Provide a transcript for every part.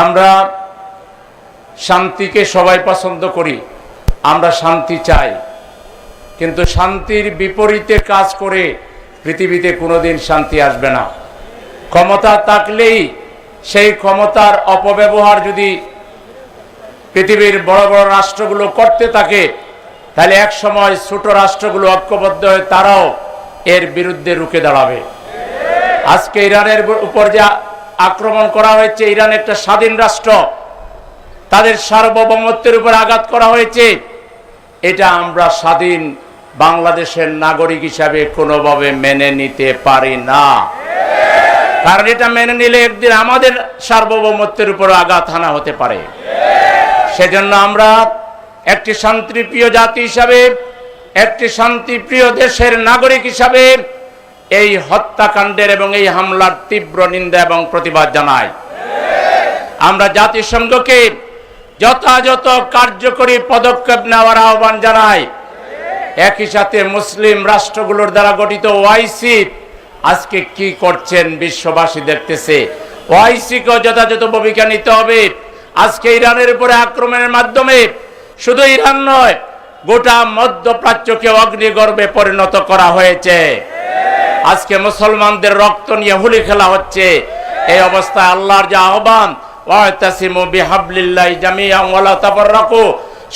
আমরা শান্তিকে সবাই পছন্দ করি, আমরা শান্তি চাই, কিন্তু শান্তির বিপরীতে কাজ করে পৃথিবীতে কোনোদিন শান্তি আসবে না। ক্ষমতা থাকলেই সেই ক্ষমতার অপব্যবহার যদি পৃথিবীর বড় বড় রাষ্ট্রগুলো করতে থাকে, তাহলে এক সময় ছোট রাষ্ট্রগুলো ঐক্যবদ্ধ হয়ে তারাও এর বিরুদ্ধে রুখে দাঁড়াবে। আজকে ইরানের উপর যে আক্রমণ করা হয়েছে, ইরান একটা স্বাধীন রাষ্ট্র, তাদের সার্বভৌমত্বের উপর আঘাত করা হয়েছে, এটা আমরা স্বাধীন বাংলাদেশের নাগরিক হিসাবে কোনোভাবে মেনে নিতে পারি না। কারণ এটা মেনে নিলে একদিন আমাদের সার্বভৌমত্বের উপর আঘাত হানা হতে পারে। সেজন্য আমরা একটি শান্তিপ্রিয় জাতি হিসাবে, একটি শান্তিপ্রিয় দেশের নাগরিক হিসাবে এই হত্যাকাণ্ডের এবং এই হামলার তীব্র নিন্দা এবং প্রতিবাদ জানাই। আমরা জাতিসংঘকে যথাযথ কার্যকরী পদক্ষেপ নেওয়ার আহ্বান জানাই। একই সাথে মুসলিম রাষ্ট্রগুলোর দ্বারা গঠিত ওআইসি আজকে কি করছেন বিশ্ববাসী দেখতেছে। ওআইসিকেও যথাযথ ভূমিকা নিতে হবে। আজকে ইরানের উপরে আক্রমণের মাধ্যমে শুধু ইরান নয়, গোটা মধ্যপ্রাচ্যকে অগ্নিগর্ভে পরিণত করা হয়েছে। আজকে মুসলমানদের রক্ত নিয়ে হোলি খেলা হচ্ছে। এই অবস্থায় আল্লাহর যে আহ্বান, ওয়াতাসিমু বিহাবলিল্লাহি জামিআন ওয়া লা তাফাররাকু,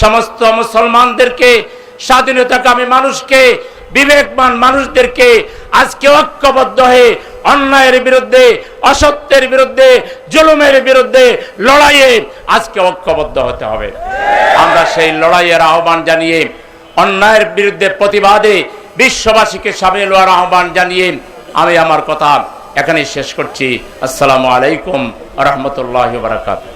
সমস্ত মুসলমানদেরকে, স্বাধীনতাকামী মানুষকে, বিবেকবান মানুষদেরকে আজকে ঐক্যবদ্ধ হয়ে অন্যায়ের বিরুদ্ধে, অসত্যের বিরুদ্ধে, জুলুমের বিরুদ্ধে লড়াইয়ে আজকে ঐক্যবদ্ধ হতে হবে। আমরা সেই লড়াইয়ের আহ্বান জানিয়ে, অন্যায়ের বিরুদ্ধে প্রতিবাদে বিশ্ববাসীকে সামিল হওয়ার আহ্বান জানিয়ে আমি আমার কথা এখানেই শেষ করছি। আসসালামু আলাইকুম ওয়া রাহমাতুল্লাহি ওয়া বারাকাতুহু।